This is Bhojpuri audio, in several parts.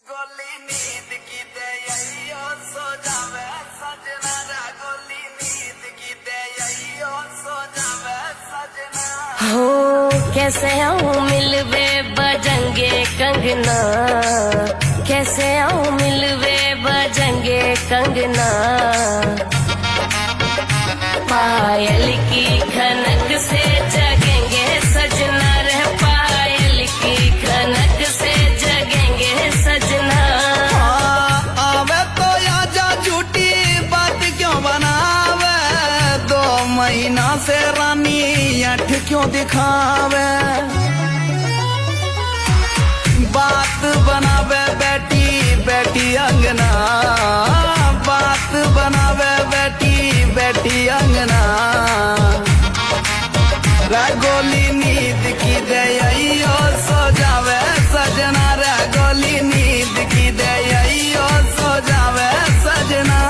गोली नींद की दे सो जावे सजना रा गोली नींद की दे सो जावे सजना हो कैसे आऊं मिलवे बजंगे कंगना, कैसे आऊं मिलवे बजंगे कंगना। पायल की खनक से जगेंगे सजना रे, पायल की खनक से जगेंगे सजना। आवे तो आजा झूठी बात क्यों बनावे, 2 महीना से रानी अठ क्यों दिखावे। बात बनावे बेटी बेटी अंगना, बात बनावे बेटी बेटी अंगना। रे गोली नींद की दे सो जावे सजना रे, गोली नींद की दे सो जावे सजना।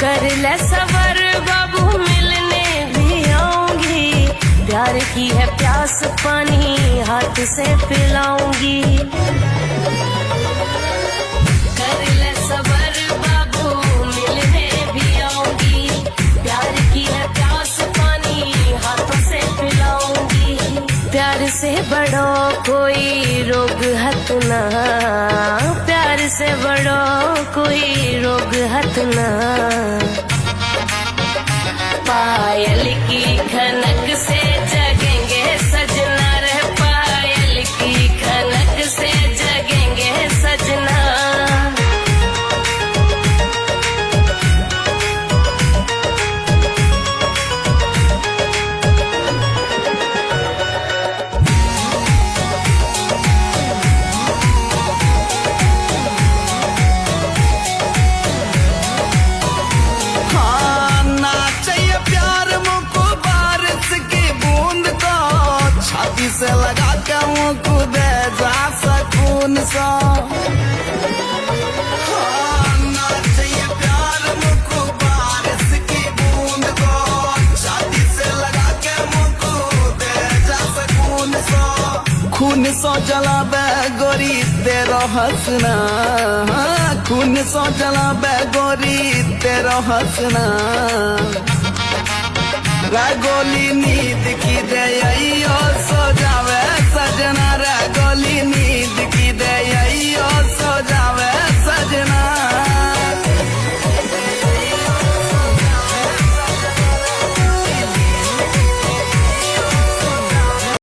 कर ले सबर बाबू मिलने भी आऊंगी, प्यार की है प्यास पानी हाथ से पिलाऊंगी। कर ले सबर बाबू मिलने भी आऊंगी, प्यार की है प्यास पानी हाथों से पिलाऊंगी। प्यार से बड़ो कोई रोग हत ना, प्यार से बड़ो कोई रोग हत ना। पायल की खनक से जगेंगे सजना रे, पायल की खनक से जगेंगे सजना। छाती से लगा के मुझको दे जा सकून सा। ना चाहिए प्यार मुझको बारिश की बूंद को, छाती से लगा के मुझको दे जा सकून सा। खून सो जलावे गोरी तेरो हंसना, खून सो जलावे गोरी तेरो हंसना। रे गोली नींद की दे